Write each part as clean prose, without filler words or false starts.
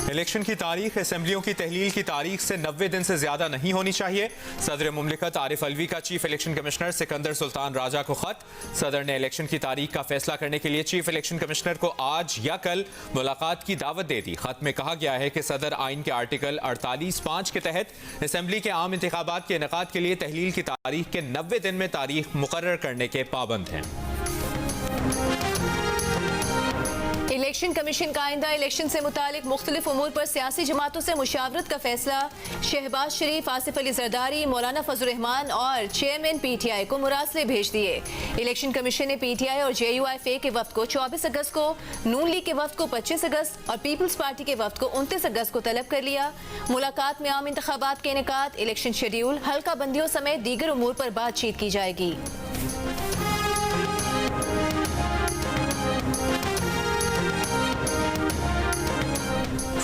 Election की तारीख असेंबलियों की तहलील की तारीख से 90 दिन से ज्यादा नहीं होनी चाहिए। सदर मुमलिकत आरिफ अलवी का chief election commissioner Sikandar Sultan Raja को खत। सदर ने इलेक्शन की तारीख का फैसला करने के लिए चीफ इलेक्शन कमिश्नर को आज या कल मुलाकात की दावत दे दी। खत में कहा गया है कि सदर आइन के आर्टिकल 48(5) के तहत असेंबली के आम इंतखाबात के इनेकाद के लिए तहलील की तारीख के 90 दिन में तारीख मुकर्रर करने के पाबंद हैं। इलेक्शन कमीशन का आइंदा इलेक्शन से मुतालिक मुख्तलिफ उमूर पर सियासी जमातों से मुशावरत का फैसला। शहबाज शरीफ, आसिफ अली जरदारी, मौलाना फजल रहमान और चेयरमैन PTI को मुरासले भेज दिए। इलेक्शन कमीशन ने PTI और JUIF के वफ्द को 24 अगस्त को, नून लीग के वफ्द को 25 अगस्त और पीपल्स पार्टी के वफ्द को 29 अगस्त को तलब कर लिया। मुलाकात में आम इंतखाबात के इनेकाद, इलेक्शन शेड्यूल, हल्का बंदियों समेत दीगर उमूर पर बातचीत की जाएगी।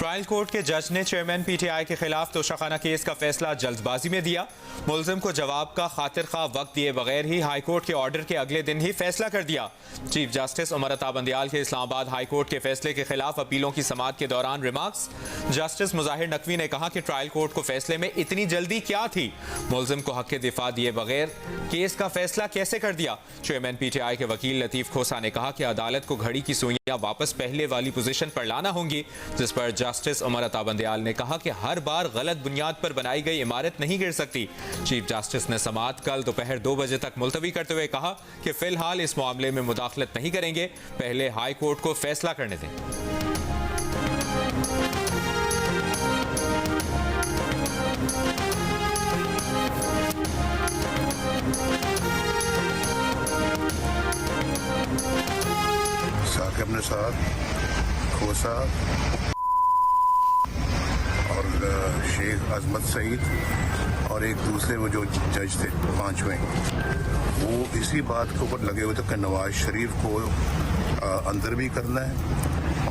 ट्रायल कोर्ट के जज ने चेयरमैन PTI के खिलाफ तोशाखाना केस का फैसला जल्दबाजी में दिया। मुलजिम को जवाब का खातिर खा वक्त दिए बगैर ही हाई कोर्ट के ऑर्डर के अगले दिन ही फैसला कर दिया। चीफ जस्टिस उमर अता बंदियाल के इस्लामाबाद हाई कोर्ट के फैसले के खिलाफ अपीलों की समाअत के दौरान रिमार्क्स। जस्टिस मुजाहिर नकवी ने कहा कि ट्रायल कोर्ट को फैसले में इतनी जल्दी क्या थी, मुलजिम को हक के दिफा दिए बगैर केस का फैसला कैसे कर दिया। चेयरमैन PTI के वकील लतीफ खोसा ने कहा कि अदालत को घड़ी की सुइयां वापस पहले वाली पोजीशन पर लाना होंगी, जिस पर जस्टिस उमर अता बंदियाल ने कहा कि हर बार गलत बुनियाद पर बनाई गई इमारत नहीं गिर सकती। चीफ जस्टिस ने समाअत कल दोपहर 2 बजे तक मुलतवी करते हुए कहा कि फिलहाल इस मामले में मुदाखलत नहीं करेंगे, पहले हाई कोर्ट को फैसला करने दें। साकिब निसार, खोसा और शेख अजमत सईद और एक दूसरे वो जो जज थे 5वें, वो इसी बात के ऊपर लगे हुए थे कि नवाज शरीफ को अंदर भी करना है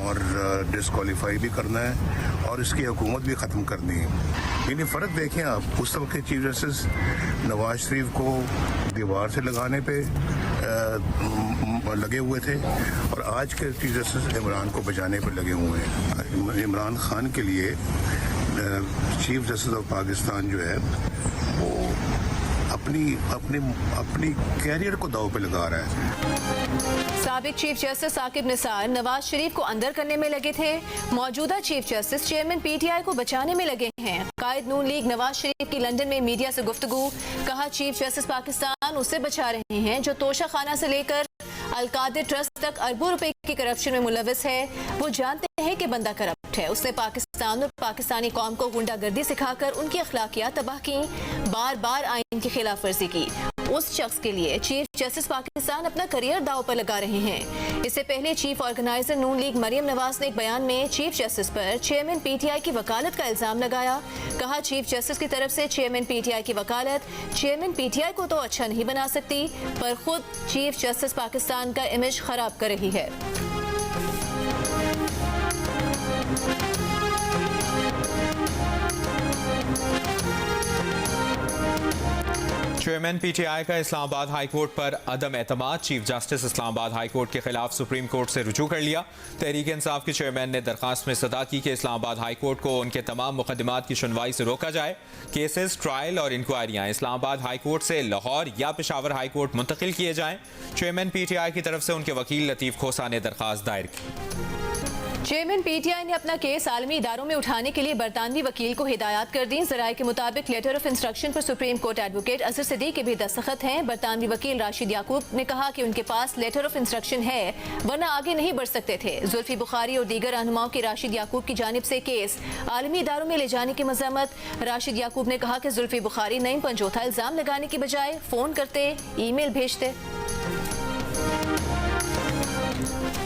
और डिस्क्वालीफाई भी करना है और इसकी हुकूमत भी ख़त्म करनी है। यानी फ़र्क देखें आप, उस वक्त के चीफ जस्टिस नवाज शरीफ को दीवार से लगाने पे लगे हुए थे और आज के चीफ जस्टिस इमरान को बचाने पर लगे हुए हैं। इमरान खान के लिए चीफ जस्टिस ऑफ पाकिस्तान जो है वो अपनी कैरियर को दाव पे लगा रहा है। साबिक चीफ जस्टिस साकिब निसार नवाज शरीफ को अंदर करने में लगे थे, मौजूदा चीफ जस्टिस चेयरमैन PTI को बचाने में लगे हैं। कायद नून लीग नवाज शरीफ की लंदन में मीडिया से गुफ्तगू, कहा चीफ जस्टिस पाकिस्तान उसे बचा रहे हैं जो तोशा खाना से लेकर अलकादिर ट्रस्ट तक अरबों रुपए की करप्शन में मुलविस है। वो जानते हैं कि बंदा करप्ट है। उसने पाकिस्तान और पाकिस्तानी कौम को गुंडागर्दी सिखाकर उनकी अखलाकियात तबाह की, बार बार आइन की खिलाफ वर्जी की। उस शख्स के लिए चीफ जस्टिस पाकिस्तान अपना करियर दाव पर लगा रहे हैं। इससे पहले चीफ ऑर्गेनाइजर नून लीग मरियम नवाज ने एक बयान में चीफ जस्टिस पर चेयरमैन PTI की वकालत का इल्जाम लगाया। कहा चीफ जस्टिस की तरफ से चेयरमैन PTI की वकालत चेयरमैन PTI को तो अच्छा नहीं बना सकती, पर खुद चीफ जस्टिस पाकिस्तान का इमेज खराब कर रही है। चेयरमैन PTI का इस्लामाबाद हाई कोर्ट पर अदम एतमाद। Chief justice Islamabad high court के खिलाफ सुप्रीम कोर्ट से रुजू कर लिया। तहरीक इंसाफ के चेयरमैन ने दरखास्त में सदा की कि इस्लामाबाद हाई कोर्ट को उनके तमाम मुकदमात की सुनवाई से रोका जाए। केसेस, ट्रायल और इंक्वायरियां इस्लामाबाद हाई कोर्ट से लाहौर या पेशावर हाई कोर्ट मुंतकिल किए जाएं। चेयरमैन PTI की तरफ से उनके वकील लतीफ खोसा ने दरखास्त दायर की। चेयरमैन PTI ने अपना केस आलमी इदारों में उठाने के लिए बरतानवी वकील को हिदायत कर दी। जराये के मुताबिक लेटर ऑफ इंस्ट्रक्शन पर सुप्रीम कोर्ट एडवोकेट असर सिद्दीक के भी दस्तखत हैं। बरतानवी वकील राशिद याकूब ने कहा कि उनके पास लेटर ऑफ इंस्ट्रक्शन है, वरना आगे नहीं बढ़ सकते थे। जुल्फी बुखारी और दीगर रहनुमाओं की राशिद याकूब की जानिब से केस आलमी इदारों में ले जाने की मजम्मत। राशिद याकूब ने कहा कि जुल्फी बुखारी नईम पंजोथा इल्जाम लगाने की बजाय फोन करते, ईमेल भेजते।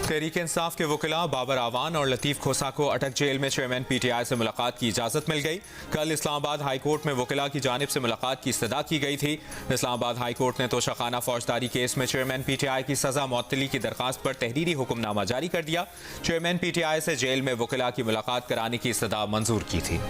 तहरीक इंसाफ के वकीला बाबर आवान और लतीफ खोसा को अटक जेल में चेयरमैन PTI से मुलाकात की इजाज़त मिल गई। कल इस्लामाबाद हाई कोर्ट में वकीला की जानिब से मुलाकात की इस्तदा की गई थी। इस्लामाबाद हाई कोर्ट ने तोशाखाना फौजदारी केस में चेयरमैन PTI की सजा मुअत्तली की दरखास्त पर तहरीरी हुक्मनामा जारी कर दिया। चेयरमैन PTI से जेल में वकीला की मुलाकात कराने की इस्तदा मंजूर की थी।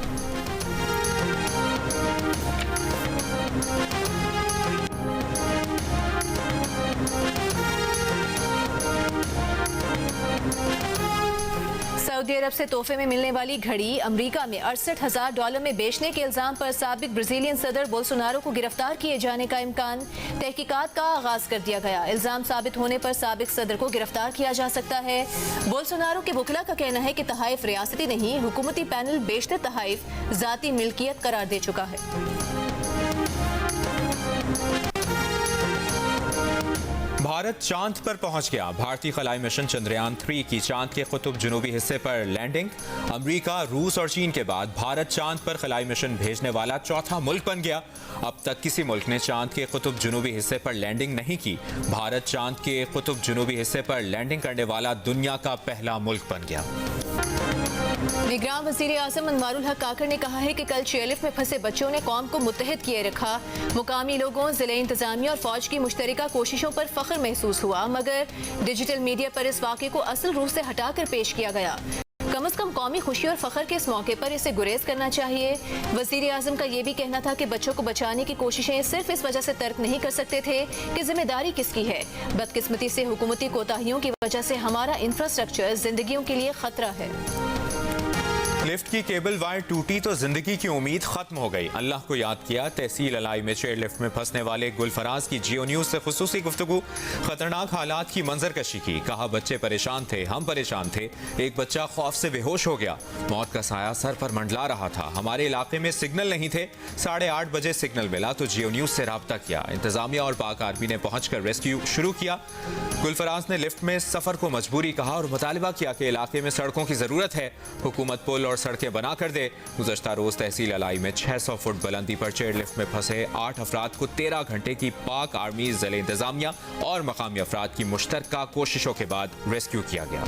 सऊदी अरब से तोहफे में मिलने वाली घड़ी अमेरिका में $68,000 में बेचने के इल्जाम पर साबिक ब्राजीलियन सदर बोल्सोनारो को गिरफ्तार किए जाने का इम्कान। तहकीकात का आगाज कर दिया गया। इल्जाम साबित होने पर साबिक सदर को गिरफ्तार किया जा सकता है। बोल्सोनारो के वकीला का कहना है कि तहाइफ रियासती नहीं, हुकूमती पैनल बेशतर तहाइफ जाती मिल्कियत करार दे चुका है। भारत चांद पर पहुंच गया। भारतीय खलाई मिशन चंद्रयान 3 की चांद के कुतुब जुनूबी हिस्से पर लैंडिंग। अमेरिका, रूस और चीन के बाद भारत चांद पर खलाई मिशन भेजने वाला चौथा मुल्क बन गया। अब तक किसी मुल्क ने चांद के कुतुब जुनूबी हिस्से पर लैंडिंग नहीं की। भारत चांद के कुतुब जुनूबी हिस्से पर लैंडिंग करने वाला दुनिया का पहला मुल्क बन गया। निगरान वज़ीर आज़म अनवारुल हक काकर ने कहा है कि कल चेयरलिफ्ट में फंसे बच्चों ने कौम को मुत्तहिद किए रखा। मुकामी लोगों, ज़िले इंतजामिया और फौज की मुश्तरका कोशिशों पर फख्र महसूस हुआ, मगर डिजिटल मीडिया पर इस वाक़े को असल रूप से हटाकर पेश किया गया। कम अज़ कम कौमी खुशी और फख्र के इस मौके पर इसे गुरेज करना चाहिए। वज़ीर आज़म का ये भी कहना था कि बच्चों को बचाने की कोशिशें सिर्फ इस वजह से तर्क नहीं कर सकते थे कि जिम्मेदारी किसकी है। बदकिस्मती से हुकूमती कोताहियों की वजह से हमारा इंफ्रास्ट्रक्चर जिंदगियों के लिए खतरा है। लिफ्ट की केबल वायर टूटी तो जिंदगी की उम्मीद खत्म हो गई। अल्लाह को याद किया। तहसील अलाई में चेयर लिफ्ट में फंसने वाले गुलफराज की जियो न्यूज से खुसूसी गुफ्तगू। खतरनाक हालात की मंजरकशी की। कहा बच्चे परेशान थे, हम परेशान थे। एक बच्चा खौफ से बेहोश हो गया। मौत का साया सर पर मंडला रहा था। हमारे इलाके में सिग्नल नहीं थे। 8:30 बजे सिग्नल मिला तो जियो न्यूज से रब्ता किया। इंतजामिया और पाक आर्मी ने पहुंचकर रेस्क्यू शुरू किया। गुलफराज ने लिफ्ट में सफर को मजबूरी कहा और मुतालबा किया कि इलाके में सड़कों की जरूरत है, हुकूमत पुल और सड़कें बना कर दे। गुज़श्ता रोज तहसील अलाई में 600 फुट बुलंदी पर चेयर लिफ्ट में फंसे 8 अफराद को 13 घंटे की पाक आर्मी, ज़िले इंतजामिया और मकामी अफराद की मुश्तरका कोशिशों के बाद रेस्क्यू किया गया।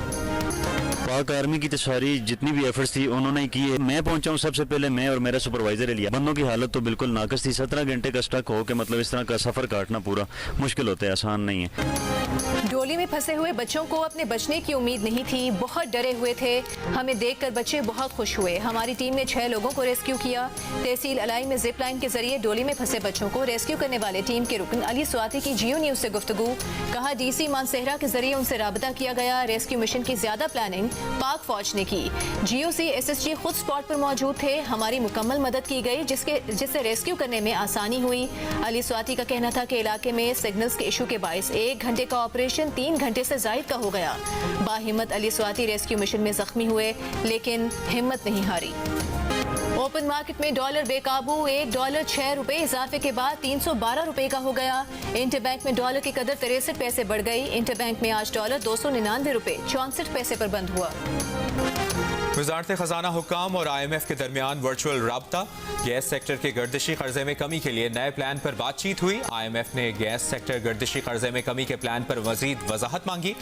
पाक आर्मी की तो सारी जितनी भी एफर्ट्स थी उन्होंने ही की है। मैं पहुंचा हूं सबसे पहले, मैं और मेरा सुपरवाइजर लिया। बंदों की हालत तो बिल्कुल नाकस थी। 17 घंटे का स्टक हो के मतलब इस तरह का सफर काटना पूरा मुश्किल होता है, आसान नहीं है। डोली में फंसे हुए बच्चों को अपने बचने की उम्मीद नहीं थी, बहुत डरे हुए थे। हमें देखकर बच्चे बहुत खुश हुए। हमारी टीम ने 6 लोगों को रेस्क्यू किया। तहसील अलाई में जिप लाइन के जरिए डोली में फंसे बच्चों को रेस्क्यू करने वाले टीम के रुकन अली स्वाति की जियो न्यूज से गुफ्तगू। कहा DC मानसेहरा के जरिए उनसे राबता किया गया। रेस्क्यू मिशन की ज्यादा प्लानिंग पाक फौज ने की। GOC SSG खुद स्पॉट पर मौजूद थे। हमारी मुकम्मल मदद की गई जिससे रेस्क्यू करने में आसानी हुई। अली स्वाति का कहना था कि इलाके में सिग्नल्स के इशू के बायस 1 घंटे का ऑपरेशन 3 घंटे से जायद का हो गया। बाहिम्मत अली स्वाति रेस्क्यू मिशन में जख्मी हुए लेकिन हिम्मत नहीं हारी। ओपन मार्केट में डॉलर बेकाबू। $1 6 इजाफे के बाद 312 रुपए का हो गया। इंटरबैंक में डॉलर की कदर 63 पैसे बढ़ गई। इंटरबैंक में आज डॉलर 299 रुपए 64 पैसे पर बंद हुआ। वजारत खजाना हुक्काम और IMF के दरमियान वर्चुअल राब्ता। गैस सेक्टर के गर्दिशी कर्जे में कमी के लिए नए प्लान पर बातचीत हुई। IMF ने गैस सेक्टर गर्दिशी कर्जे में कमी के प्लान पर मजीद वजाहत मांगी।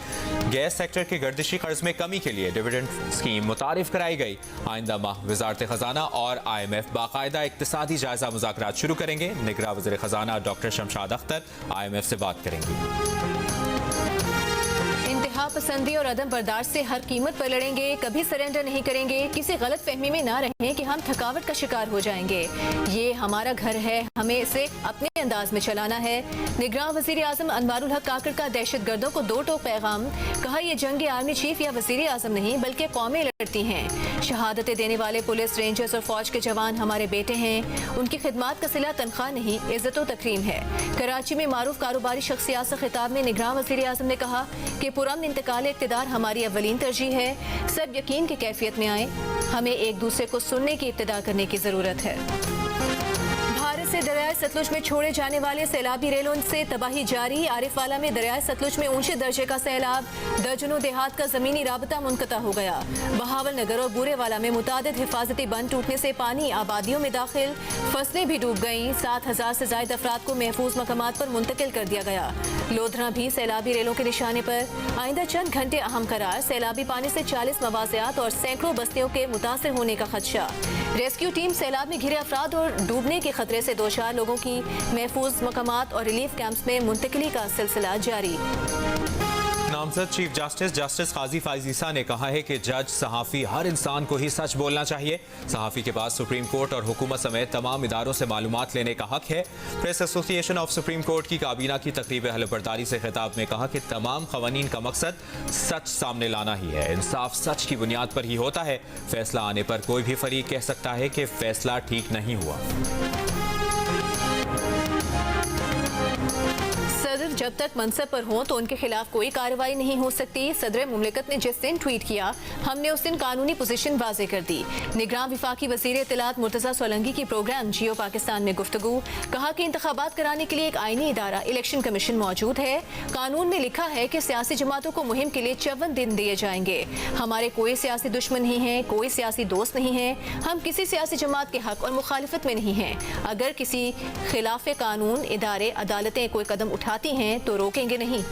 गैस सेक्टर के गर्दिशी कर्ज में कमी के लिए डिविडेंड स्कीम मुतारिफ कराई गई। आइंदा माह वजारत खजाना और IMF बाकायदा इक्तिसादी जायजा मुज़ाकरात शुरू करेंगे। निगरां वज़ीर खजाना डॉक्टर शमशाद अख्तर IMF से बात करेंगी। इंतहा पसंदी और अदम बर्दाश्त से हर कीमत पर लड़ेंगे, कभी सरेंडर नहीं करेंगे। किसी गलत फहमी में ना रहें कि हम थकावट का शिकार हो जाएंगे। ये हमारा घर है, हमें इसे अपने अंदाज में चलाना है। निगरान वज़ीर आज़म अनवारुल हक काकर का दहशतगर्दों को 2 टोक पैगाम। कहा यह जंग आर्मी चीफ या वज़ीर आज़म नहीं बल्कि कौमें लड़ती हैं। शहादतें देने वाले पुलिस, रेंजर्स और फौज के जवान हमारे बेटे हैं। उनकी खिदमात का सिला तनख्वाह नहीं, इज्जत व तकरीम है। कराची में मारूफ कारोबारी शख्सियात से खिताब में निगरान वज़ीर आज़म ने कहा कि पुरअमन इंतकाल इक़्तिदार हमारी अव्वलीन तरजीह है। सब यकीन की कैफियत में आए। हमें एक दूसरे को सुनने की इब्तिदा करने की जरूरत है। भारत से दरियाए सतलुज में छोड़े जाने वाले सैलाबी रेलों से तबाही जारी। आरिफवाला में दरियाए सतलुज में ऊंचे दर्जे का सैलाब। दर्जनों देहात का जमीनी राबता मुनक़ता हो गया। बहावल नगर और बूरेवाला में मुतादिद हिफाजती बंद टूटने से पानी आबादियों में दाखिल। फसलें भी डूब गईं। 7,000 से ज्यादा अफराद को महफूज मकामात पर मुंतकिल कर दिया गया। लोधरा भी सैलाबी रेलों के निशाने पर। आइंदा चंद घंटे अहम करार। सैलाबी पानी से 40 मवाज़ियात और सैकड़ों बस्तियों के मुतासर होने का खदशा। रेस्क्यू टीम सैलाब में घिरे अफराद और डूबने के खतरे से 2-4 लोगों की महफूज मकामात और रिलीफ कैंप्स में मुंतकिली का सिलसिला जारी। नामजद चीफ जस्टिस जस्टिस काजी फाइजीसा ने कहा है कि जज सहाफ़ी हर इंसान को ही सच बोलना चाहिए। सहाफ़ी के पास सुप्रीम कोर्ट और हुकूमत समेत तमाम इदारों से मालूमात लेने का हक है। Press association of supreme court की काबीना की तकरीब हलफबरदारी से खिताब में कहा कि तमाम क़वानीन का मकसद सच सामने लाना ही है। इंसाफ सच की बुनियाद पर ही होता है। फैसला आने पर कोई भी फरीक कह सकता है कि फैसला ठीक नहीं हुआ। सदर जब तक मनसब पर हों तो उनके खिलाफ कोई कार्रवाई नहीं हो सकती। सदर मुमलिकत ने जिस दिन ट्वीट किया, हमने उस दिन कानूनी पोजीशन वाजे कर दी। निगरान विफाकी वज़ीर इत्तलात मुर्तज़ा सोलंकी की प्रोग्राम जियो पाकिस्तान में गुफ्तगू, कहा कि इंतखाबात कराने के लिए एक आईनी इदारा इलेक्शन कमीशन मौजूद है। कानून में लिखा है कि सियासी जमातों को मुहिम के लिए 54 दिन दिए जाएंगे। हमारे कोई सियासी दुश्मन नहीं है, कोई सियासी दोस्त नहीं है। हम किसी सियासी जमात के हक और मुखालिफत में नहीं हैं। अगर किसी खिलाफ कानून इदारे अदालतें कोई कदम उठाती हैं तो रोकेंगे नहीं।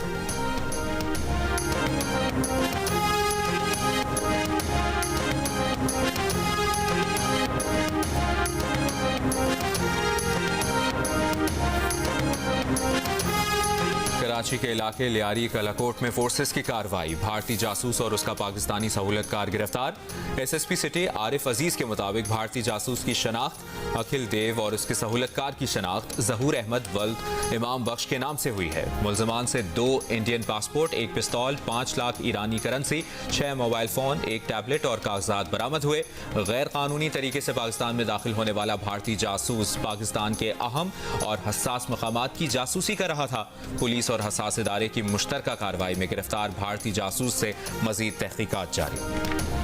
कराची के इलाके लियारी कलाकोट में फोर्सेस की कार्रवाई। भारतीय जासूस और उसका पाकिस्तानी सहूलतकार गिरफ्तार। एसएसपी सिटी आरिफ अजीज के मुताबिक भारतीय जासूस की शनाख्त अखिल देव और उसके सहूलतकार की शनाख्त जहूर अहमद वल्द इमाम बख्श के नाम से हुई है। मुलजमान से 2 इंडियन पासपोर्ट, 1 पिस्तौल, 5 लाख ईरानी करेंसी, 6 मोबाइल फोन, 1 टैबलेट और कागजात बरामद हुए। गैर कानूनी तरीके से पाकिस्तान में दाखिल होने वाला भारतीय जासूस पाकिस्तान के अहम और हसास मकामात की जासूसी कर रहा था। पुलिस और हसास इदारे की मुश्तरका कार्रवाई में गिरफ्तार भारतीय जासूस से मजीद तहकीकात जारी।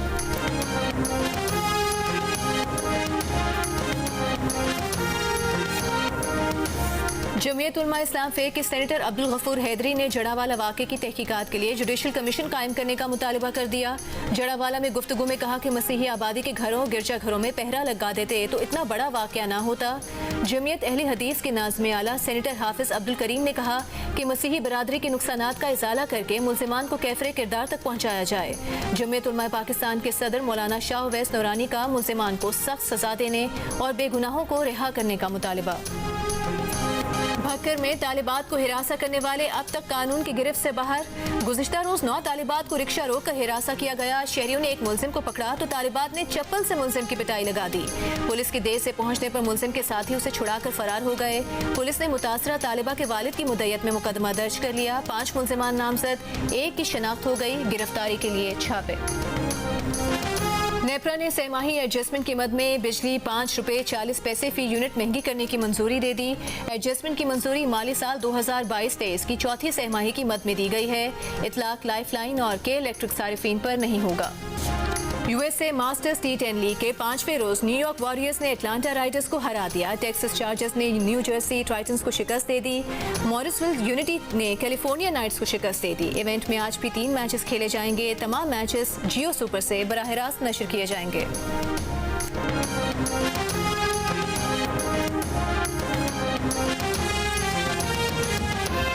जमीयत उलमा इस्लाम फे के सेनेटर अब्दुल गफूर हैदरी ने जड़ावाला वाक़े की तहकीकात के लिए जुडिशल कमीशन कायम करने का मुतालबा कर दिया। जड़ावाला में गुफ्तगू में कहा कि मसीही आबादी के घरों गिरजाघरों में पहरा लगा देते तो इतना बड़ा वाक़या ना होता। जमीयत अहले हदीस के नाज़िम आला सेनेटर हाफिज अब्दुल करीम ने कहा कि मसीही बरादरी के नुकसानात का इजाला करके मुल्ज़िमान को कैफरे किरदार तक पहुँचाया जाए। जमीयत उलमा पाकिस्तान के सदर मौलाना शाह उवैस नूरानी का मुल्ज़िमान को सख्त सजा देने और बेगुनाहों को रिहा करने का मुतालबा। भक्कर में तालिबात को हिरासा करने वाले अब तक कानून की गिरफ्त से बाहर। गुज़िश्ता रोज 9 तालिबात को रिक्शा रोक कर हिरासा किया गया। शहरियों ने एक मुल्जिम को पकड़ा तो तालिबात ने चप्पल से मुल्जिम की पिटाई लगा दी। पुलिस की देर से पहुंचने पर मुल्जिम के साथी उसे छुड़ाकर फरार हो गए। पुलिस ने मुतासरा तालिबा के वालिद की मुद्दत में मुकदमा दर्ज कर लिया। 5 मुल्जिमान नामजद, 1 की शनाख्त हो गई। गिरफ्तारी के लिए छापे। नेपरा ने सहमाही एडजस्टमेंट कीमत में बिजली 5 रुपये 40 पैसे फी यूनिट महंगी करने की मंजूरी दे दी। एडजस्टमेंट की मंजूरी माली साल 2022-23 की चौथी सहमाही कीमत में दी गई है। इतलाक लाइफलाइन और के इलेक्ट्रिक सारिफीन पर नहीं होगा। यूएसए मास्टर्स T10 लीग के 5वें रोज न्यूयॉर्क वॉरियर्स ने एटलांटा राइडर्स को हरा दिया। टेक्सास चार्जर्स ने न्यू जर्सी टाइटंस को शिकस्त दे दी। मॉरिसविल यूनिटी ने कैलिफोर्निया नाइट्स को शिकस्त दे दी। इवेंट में आज भी 3 मैचेस खेले जाएंगे। तमाम मैचेस जियो सुपर से बराह रास्त नशर किए जाएंगे।